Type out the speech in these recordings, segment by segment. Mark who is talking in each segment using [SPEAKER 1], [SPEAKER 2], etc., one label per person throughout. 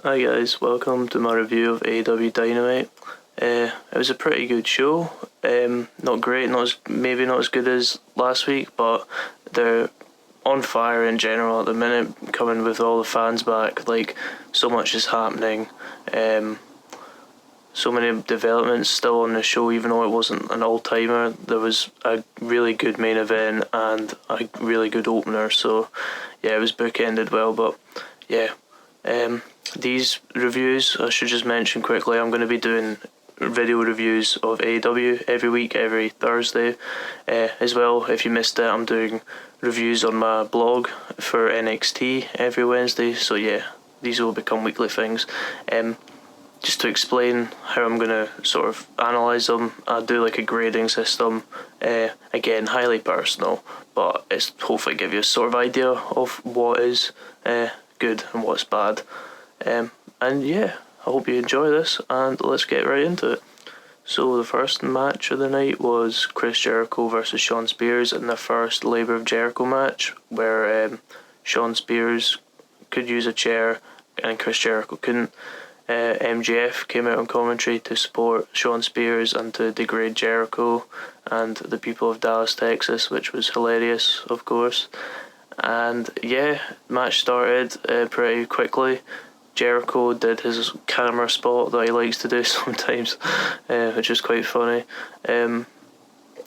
[SPEAKER 1] Hi guys, welcome to my review of AEW Dynamite. It was a pretty good show. Not great, maybe not as good as last week, but they're on fire in general at the minute, coming with all the fans back. Like, so much is happening. So many developments still on the show, even though it wasn't an all-timer. There was a really good main event and a really good opener, so yeah, it was bookended well. But yeah, these reviews, I should just mention quickly, I'm going to be doing video reviews of AEW every week, every Thursday. As well, if you missed it, I'm doing reviews on my blog for NXT every Wednesday, so yeah, these will become weekly things. Just to explain how I'm going to sort of analyse them, I do like a grading system. Again, highly personal, but it's hopefully give you a sort of idea of what is good and what's bad. And yeah, I hope you enjoy this, and let's get right into it. So the first match of the night was Chris Jericho versus Shawn Spears in the first Labour of Jericho match, where Shawn Spears could use a chair and Chris Jericho couldn't. MJF came out on commentary to support Shawn Spears and to degrade Jericho and the people of Dallas, Texas, which was hilarious, of course. And yeah, match started pretty quickly. Jericho did his camera spot that he likes to do sometimes, which is quite funny.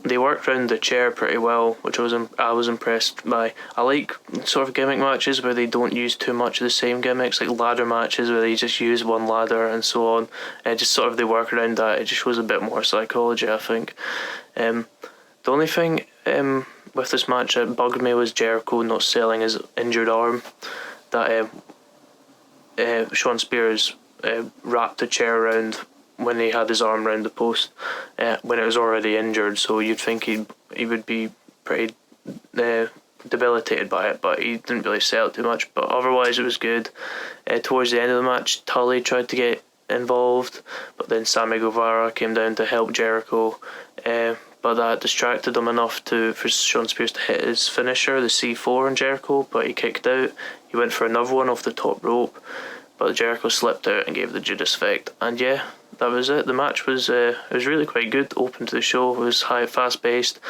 [SPEAKER 1] They worked around the chair pretty well, which I was impressed by. I like sort of gimmick matches where they don't use too much of the same gimmicks, like ladder matches where they just use one ladder and so on. Just sort of they work around that. It just shows a bit more psychology, I think. The only thing with this match that bugged me was Jericho not selling his injured arm. That Shawn Spears wrapped the chair around when he had his arm around the post when it was already injured, so you'd think he would be pretty debilitated by it, but he didn't really sell it too much. But otherwise it was good. Towards the end of the match, Tully tried to get involved, but then Sammy Guevara came down to help Jericho, but that distracted him enough for Shawn Spears to hit his finisher, the C4 on Jericho, but he kicked out. He went for another one off the top rope, but Jericho slipped out and gave the Judas effect. And yeah, that was it. The match was it was really quite good, open to the show. It was fast paced.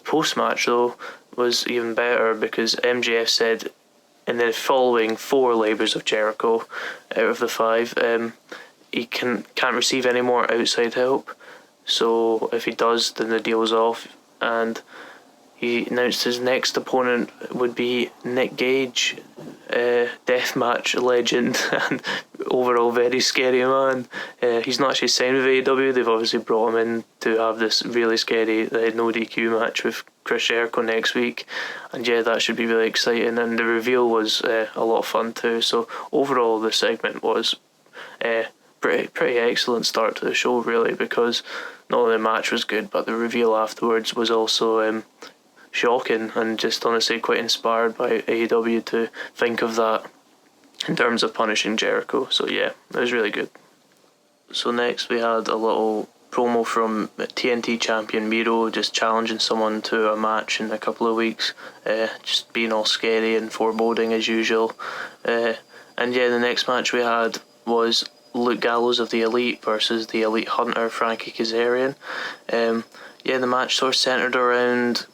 [SPEAKER 1] Post-match though was even better, because MJF said in the following 4 Labours of Jericho out of the 5, he can't receive any more outside help. So if he does, then the deal's off. And he announced his next opponent would be Nick Gage, deathmatch legend and overall very scary man. He's not actually signed with AEW. They've obviously brought him in to have this really scary no DQ match with Chris Jericho next week, and yeah, that should be really exciting. And the reveal was a lot of fun too. So overall, the segment was pretty excellent start to the show, really, because not only the match was good, but the reveal afterwards was also shocking, and just honestly quite inspired by AEW to think of that in terms of punishing Jericho. So yeah, it was really good. So next we had a little promo from TNT champion Miro, just challenging someone to a match in a couple of weeks, just being all scary and foreboding as usual. And yeah, the next match we had was Luke Gallows of the Elite versus the Elite Hunter Frankie Kazarian. Yeah, the match sort of centred around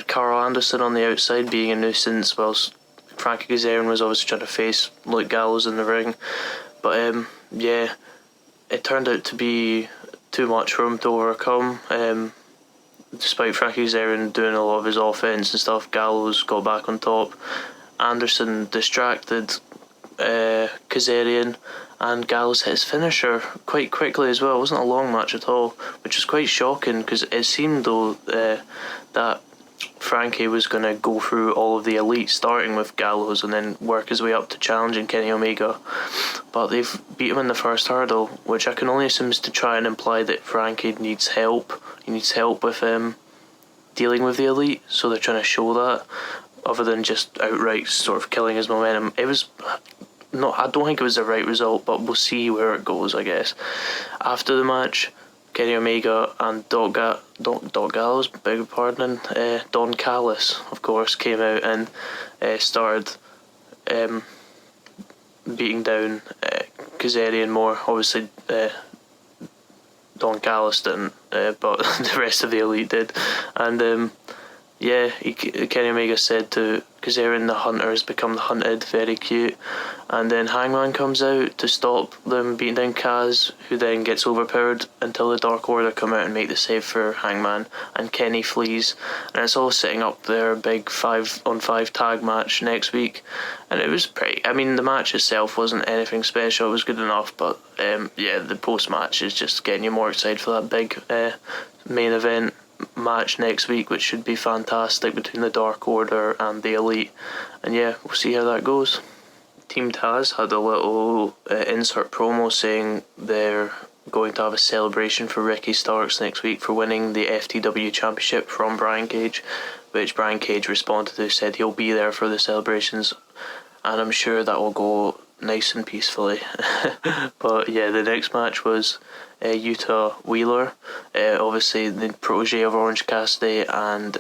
[SPEAKER 1] Carl Anderson on the outside being a nuisance, whilst Frankie Kazarian was obviously trying to face Luke Gallows in the ring. But yeah, it turned out to be too much for him to overcome. Despite Frankie Kazarian doing a lot of his offense and stuff, Gallows got back on top. Anderson distracted Kazarian, and Gallows hit his finisher quite quickly as well. It wasn't a long match at all, which was quite shocking, because it seemed though that Frankie was going to go through all of the Elite, starting with Gallows and then work his way up to challenging Kenny Omega. But they've beat him in the first hurdle, which I can only assume is to try and imply that Frankie needs help. He needs help with dealing with the Elite, so they're trying to show that, other than just outright sort of killing his momentum. It was not, I don't think it was the right result, but we'll see where it goes, I guess. After the match, Kenny Omega and Doc Gallows, beg your pardon, Don Callis, of course, came out and started beating down Kazarian more. Obviously, Don Callis didn't, but the rest of the Elite did. And Kenny Omega said to Kazarian, the hunter has become the hunted, very cute. And then Hangman comes out to stop them beating down Kaz, who then gets overpowered until the Dark Order come out and make the save for Hangman, and Kenny flees. And it's all setting up their big 5-on-5 tag match next week. And it was the match itself wasn't anything special, it was good enough, but the post-match is just getting you more excited for that big main event match next week, which should be fantastic between the Dark Order and the Elite. And we'll see how that goes. Team Taz had a little insert promo saying they're going to have a celebration for Ricky Starks next week for winning the FTW Championship from Brian Cage, which Brian Cage responded to, said he'll be there for the celebrations, and I'm sure that will go nice and peacefully. But the next match was Utah Wheeler, obviously the protege of Orange Cassidy, and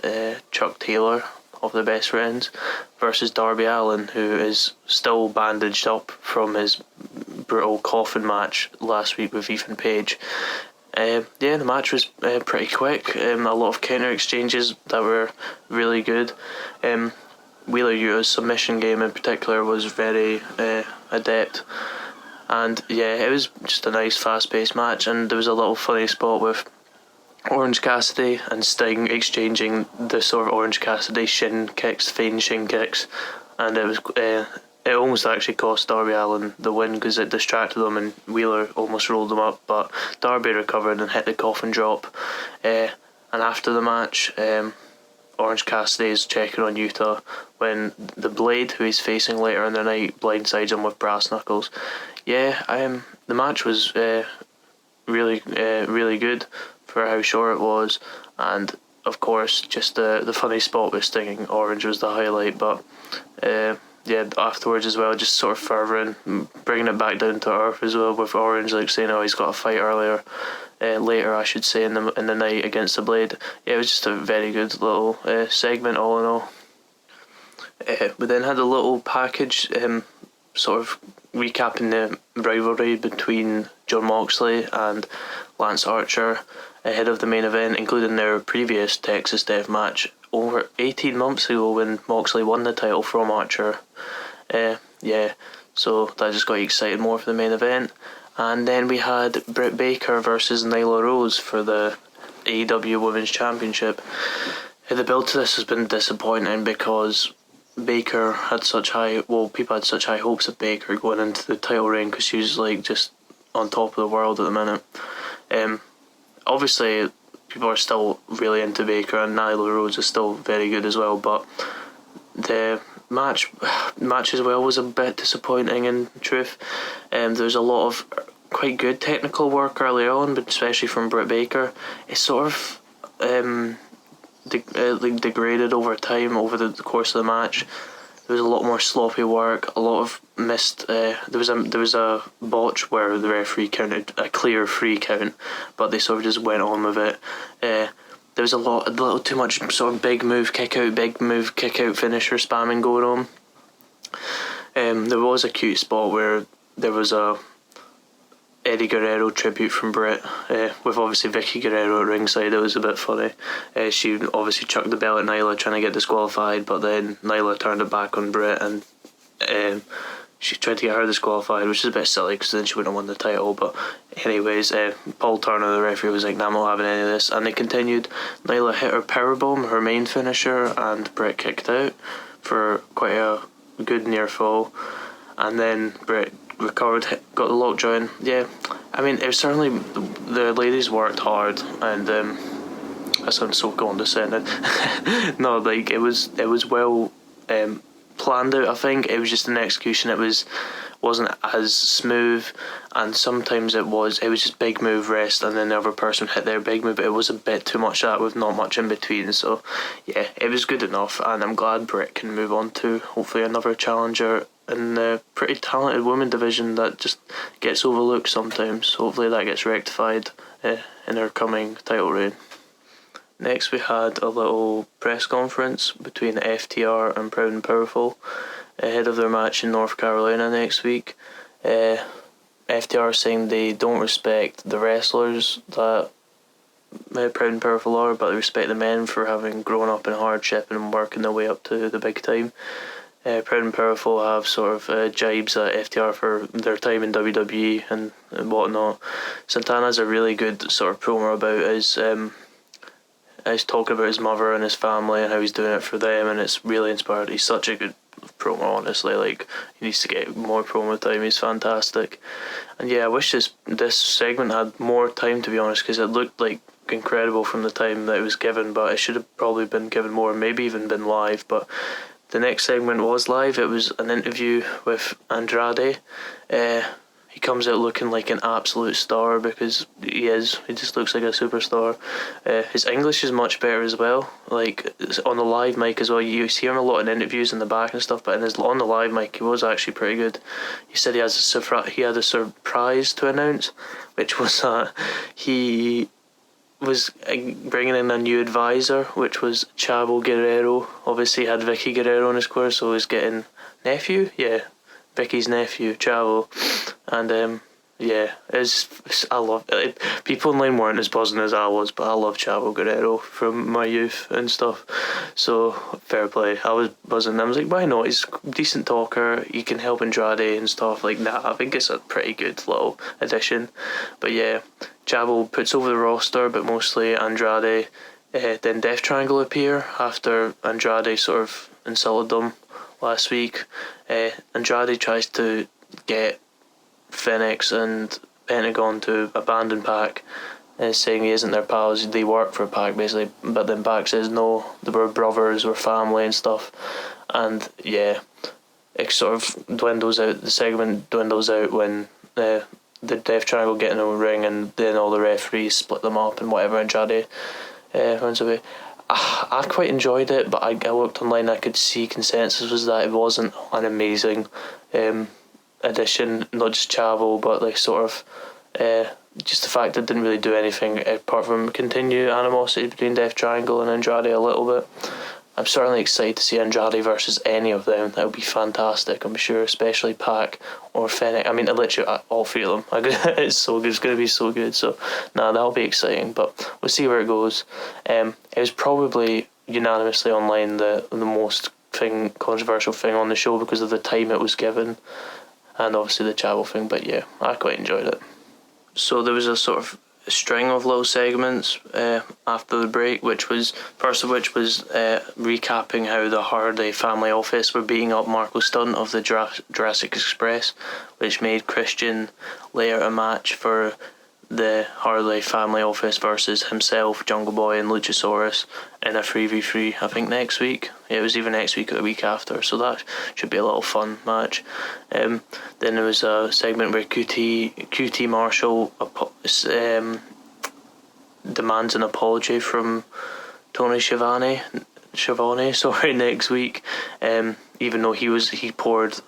[SPEAKER 1] Chuck Taylor of the Best Friends, versus Darby Allin, who is still bandaged up from his brutal coffin match last week with Ethan Page. The match was pretty quick. A lot of counter exchanges that were really good. Wheeler Utah's submission game in particular was very adept. And it was just a nice fast-paced match, and there was a little funny spot with Orange Cassidy and Sting exchanging the sort of Orange Cassidy feigned shin kicks, and it almost actually cost Darby Allin the win because it distracted them and Wheeler almost rolled him up, but Darby recovered and hit the coffin drop. And after the match, Orange Cassidy is checking on Utah when the Blade, who he's facing later in the night, blindsides him with brass knuckles. The match was really good for how short it was, and of course just the funny spot with stinging Orange was the highlight, but afterwards as well, just sort of fervouring, bringing it back down to earth as well, with Orange saying he's got a fight later I should say in the night against the Blade. It was just a very good little segment all in all. We then had a little package sort of recapping the rivalry between Jon Moxley and Lance Archer ahead of the main event, including their previous Texas Death match over 18 months ago when Moxley won the title from Archer. So that just got you excited more for the main event. And then we had Britt Baker versus Nyla Rose for the AEW Women's Championship. The build to this has been disappointing because Baker had people had such high hopes of Baker going into the title reign because she was just on top of the world at the minute. Obviously people are still really into Baker, and Nyla Rose is still very good as well, but the match as well was a bit disappointing in truth. There was a lot of quite good technical work early on, but especially from Britt Baker. It sort of degraded over time over the course of the match. There was a lot more sloppy work, a lot of missed. There was a botch where the referee counted a clear free count, but they sort of just went on with it. There was a little too much sort of big move kick out finisher spamming going on. There was a cute spot where there was a Eddie Guerrero tribute from Britt, with obviously Vicky Guerrero at ringside. It was a bit funny. She obviously chucked the belt at Nyla trying to get disqualified, but then Nyla turned it back on Britt and she tried to get her disqualified, which is a bit silly because then she wouldn't have won the title. But anyways, Paul Turner, the referee, was like, "Nah, I'm not having any of this," and they continued. Nyla hit her powerbomb, her main finisher, and Britt kicked out for quite a good near fall, and then Britt recovered, got the lockjaw in. It was certainly, the ladies worked hard, and that sounds so condescending. No, it was well planned out. I think it was just an execution. Wasn't as smooth, and sometimes it was just big move rest, and then the other person hit their big move, but it was a bit too much of that with not much in between. So it was good enough, and I'm glad Britt can move on to hopefully another challenger in the pretty talented women division that just gets overlooked sometimes. Hopefully that gets rectified in her coming title reign. Next we had a little press conference between FTR and Proud and Powerful. ahead of their match in North Carolina next week. FTR saying they don't respect the wrestlers that Proud and Powerful are, but they respect the men for having grown up in hardship and working their way up to the big time. Proud and Powerful have sort of jibes at FTR for their time in WWE and whatnot. Santana's a really good sort of promo about he's talking about his mother and his family and how he's doing it for them, and it's really inspired. He's such a good promo, honestly. Like, he needs to get more promo time. He's fantastic. And yeah, I wish this segment had more time, to be honest, because it looked like incredible from the time that it was given, but it should have probably been given more, maybe even been live. But the next segment was live. It was an interview with Andrade. He comes out looking like an absolute star, because he is. He just looks like a superstar. His English is much better as well. Like, on the live mic as well. You hear him a lot in interviews in the back and stuff, but on the live mic he was actually pretty good. He said he had a surprise to announce, which was he was bringing in a new advisor, which was Chavo Guerrero. Obviously he had Vicky Guerrero on his course, so he's getting nephew, Vicky's nephew, Chavo. And I love it. People online weren't as buzzing as I was, but I love Chavo Guerrero from my youth and stuff, so fair play. I was buzzing. I was like, why not? He's a decent talker, he can help Andrade and stuff. Like, I think it's a pretty good little addition. But yeah, Chavo puts over the roster, but mostly Andrade. Then Death Triangle appear after Andrade sort of insulted them last week. Andrade tries to get Phoenix and Pentagon to abandon Pac, saying he isn't their pals, they work for Pac basically, but then Pac says no, they were brothers, we're family and stuff. And yeah, it sort of dwindles out, the segment dwindles out when the Death Triangle get in a ring, and then all the referees split them up and whatever. Andrade runs away. I quite enjoyed it, but I looked online, I could see consensus was that it wasn't an amazing addition. Not just Chavo, but like sort of just the fact that it didn't really do anything apart from continue animosity between Death Triangle and Andrade a little bit. I'm certainly excited to see Andrade versus any of them. That would be fantastic, I'm sure, especially Pac or Fennec. I mean, literally all three of them. It's so good. It's going to be so good. So, that'll be exciting. But we'll see where it goes. It was probably unanimously online the most controversial thing on the show because of the time it was given, and obviously the Chavo thing. But yeah, I quite enjoyed it. So there was a sort of string of little segments after the break, first of which was recapping how the Hardy family office were beating up Marco Stunt of the Jurassic Express, which made Christian layer a match for the Hardy family office versus himself, Jungle Boy and Luchasaurus in a 3v3, I think next week. Yeah, it was either next week or the week after, so that should be a little fun match. Then there was a segment where QT Marshall demands an apology from Tony Schiavone next week, even though he poured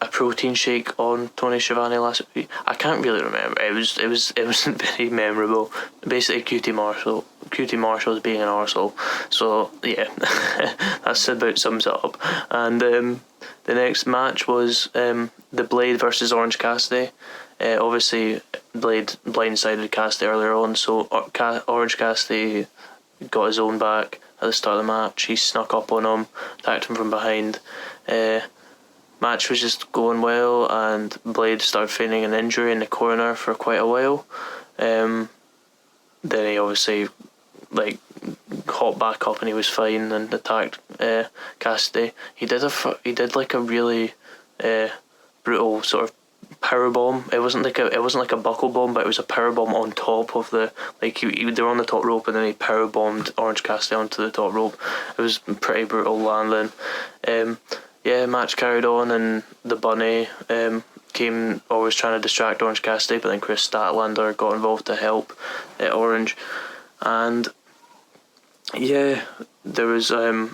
[SPEAKER 1] a protein shake on Tony Schiavone last week. I can't really remember. It wasn't very memorable. Basically, QT Marshall's being an arsehole. So yeah, that's about sums it up. And the next match was the Blade versus Orange Cassidy. Obviously, Blade blindsided Cassidy earlier on, so Orange Cassidy got his own back at the start of the match. He snuck up on him, attacked him from behind. Match was just going well, and Blade started feigning an injury in the corner for quite a while. Then he obviously hopped back up and he was fine and attacked Cassidy. He did like a really brutal sort of power bomb. It wasn't like a buckle bomb, but it was a power bomb on top of the they were on the top rope, and then he power bombed Orange Cassidy onto the top rope. It was pretty brutal landing. Match carried on, and the Bunny came always trying to distract Orange Cassidy, but then Chris Statlander got involved to help Orange. And yeah, there was I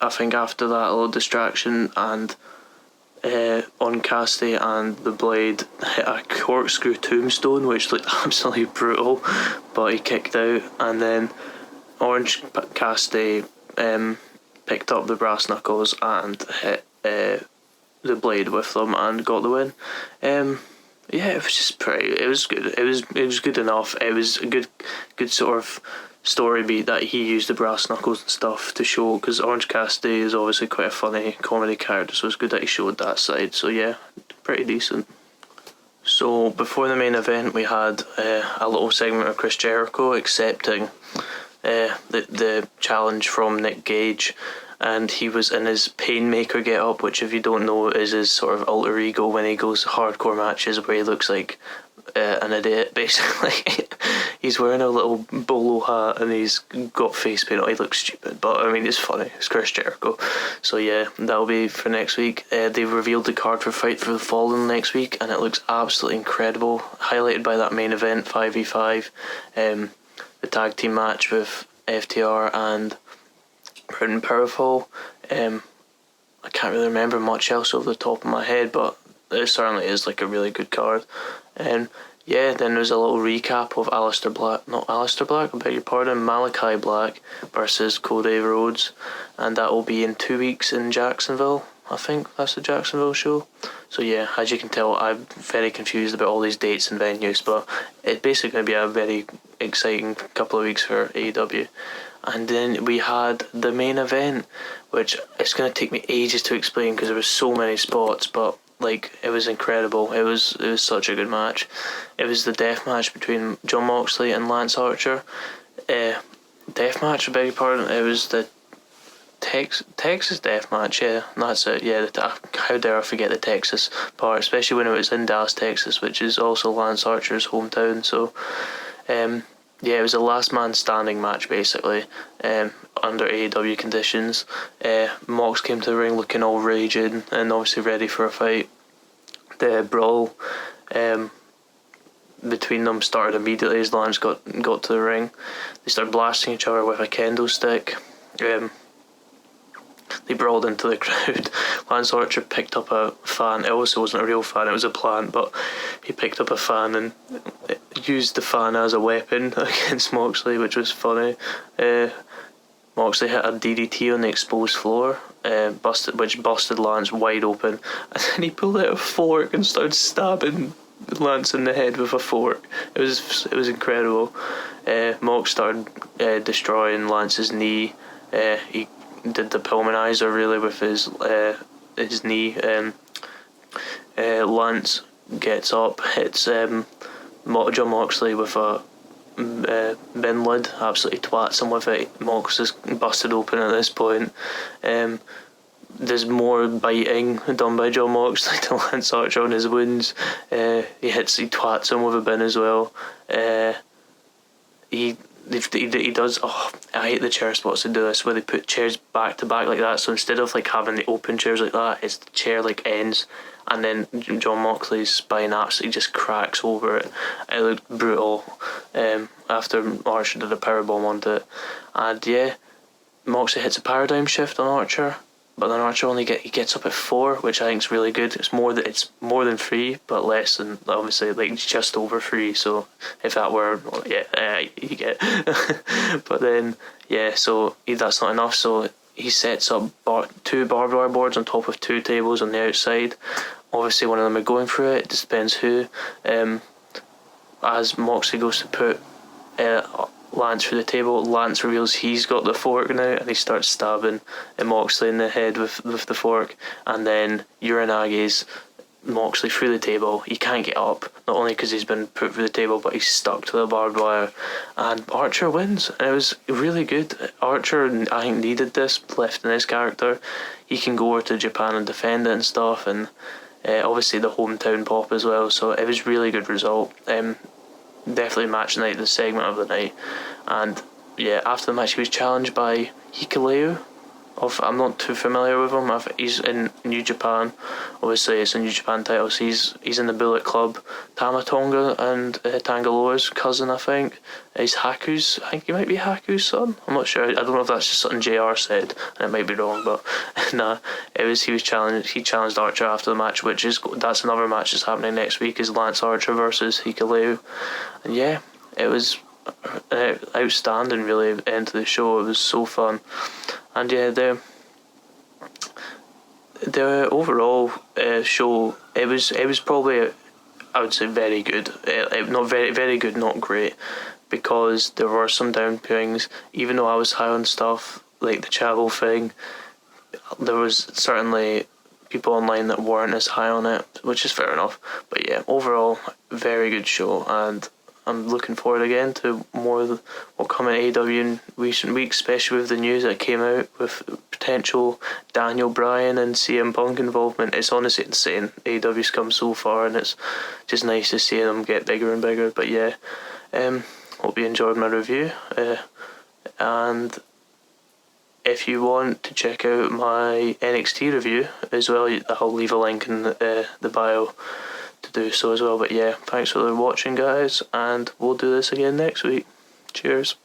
[SPEAKER 1] think after that a little distraction, and on Cassidy and the Blade hit a corkscrew tombstone, which looked absolutely brutal, but he kicked out, and then Orange Cassidy picked up the brass knuckles and hit the blade with them and got the win. Yeah, it was just pretty. It was good. It was good enough. It was a good sort of story beat that he used the brass knuckles and stuff to show, because Orange Cassidy is obviously quite a funny comedy character, so it's good that he showed that side. So yeah, pretty decent. So before the main event, we had a little segment of Chris Jericho accepting the challenge from Nick Gage, and he was in his Painmaker get-up, which, if you don't know, is his sort of alter ego when he goes hardcore matches where he looks like an idiot, basically. He's wearing a little bolo hat and he's got face paint on. He looks stupid, but I mean, it's funny. It's Chris Jericho. So yeah, that'll be for next week. They've revealed the card for Fight for the Fallen next week, and it looks absolutely incredible, highlighted by that main event 5v5, the tag team match with FTR and Britt and Powerful. I can't really remember much else off the top of my head, but it certainly is like a really good card. Yeah, then there's a little recap of Malachi Black versus Cody Rhodes, and that will be in 2 weeks in Jacksonville. I think that's the Jacksonville show. So yeah, as you can tell, I'm very confused about all these dates and venues, but it's basically going to be a very exciting couple of weeks for AEW. And then we had the main event, which it's going to take me ages to explain because there were so many spots, but like, it was incredible. It was such a good match. It was the death match between Jon Moxley and Lance Archer. Death match, I beg your pardon. It was the Texas death match, yeah, that's it. Yeah, how dare I forget the Texas part, especially when it was in Dallas, Texas, which is also Lance Archer's hometown. So, yeah, it was a last man standing match, basically, under AEW conditions. Mox came to the ring looking all raging and obviously ready for a fight. The brawl between them started immediately as Lance got to the ring. They started blasting each other with a kendo stick. They brawled into the crowd. Lance Archer picked up a fan. It also wasn't a real fan, it was a plant, but he picked up a fan and used the fan as a weapon against Moxley, which was funny. Moxley hit a DDT on the exposed floor, which busted Lance wide open, and then he pulled out a fork and started stabbing Lance in the head with a fork. It was incredible. Mox started destroying Lance's knee. He did the Pulmanizer really with his knee. Lance gets up, hits Jon Moxley with a bin lid, absolutely twats him with it. Mox is busted open at this point. There's more biting done by Jon Moxley to Lance Archer on his wounds. He twats him with a bin as well. He does. Oh, I hate the chair spots to do this, where they put chairs back to back like that. So instead of like having the open chairs like that, it's the chair like ends, and then Jon Moxley's spine absolutely just cracks over it. It looked brutal. After Archer did a powerbomb onto it, and yeah, Moxley hits a paradigm shift on Archer. But then Archer he gets up at 4, which I think is really good. It's more than 3, but less than, obviously, like just over 3. So if that were, well, yeah, you get. But then yeah, so that's not enough. So he sets up 2 barbed wire boards on top of 2 tables on the outside. Obviously, one of them are going through it. It just depends who. As Moxley goes to put Lance through the table, Lance reveals he's got the fork now, and he starts stabbing Moxley in the head with the fork, and then Uranage's Moxley through the table. He can't get up, not only because he's been put through the table, but he's stuck to the barbed wire, and Archer wins. And it was really good. Archer, I think, needed this, left in his character. He can go over to Japan and defend it and stuff, and obviously the hometown pop as well, so it was really good result. Definitely match night, the segment of the night. And yeah, after the match he was challenged by Hikuleo. I'm not too familiar with him. He's in New Japan. Obviously it's a New Japan title, so he's in the Bullet Club. Tama Tonga and Tangaloa's cousin, I think. I think he might be Haku's son. I'm not sure. I don't know if that's just something JR said, and it might be wrong, but nah. He challenged Archer after the match, that's another match that's happening next week, is Lance Archer versus Hikuleo. And yeah, it was outstanding, really, end to the show. It was so fun. And yeah, The overall show, it was probably, I would say, very good. Not very good, not great, because there were some downpourings. Even though I was high on stuff like the Chavo thing, there was certainly people online that weren't as high on it, which is fair enough. But yeah, overall, very good show, and I'm looking forward again to more of what come in AEW in recent weeks, especially with the news that came out with potential Daniel Bryan and CM Punk involvement. It's honestly insane. AEW's come so far, and it's just nice to see them get bigger and bigger. But yeah, hope you enjoyed my review, and if you want to check out my NXT review as well, I'll leave a link in the bio to do so as well. But yeah, thanks for watching, guys, and we'll do this again next week. Cheers.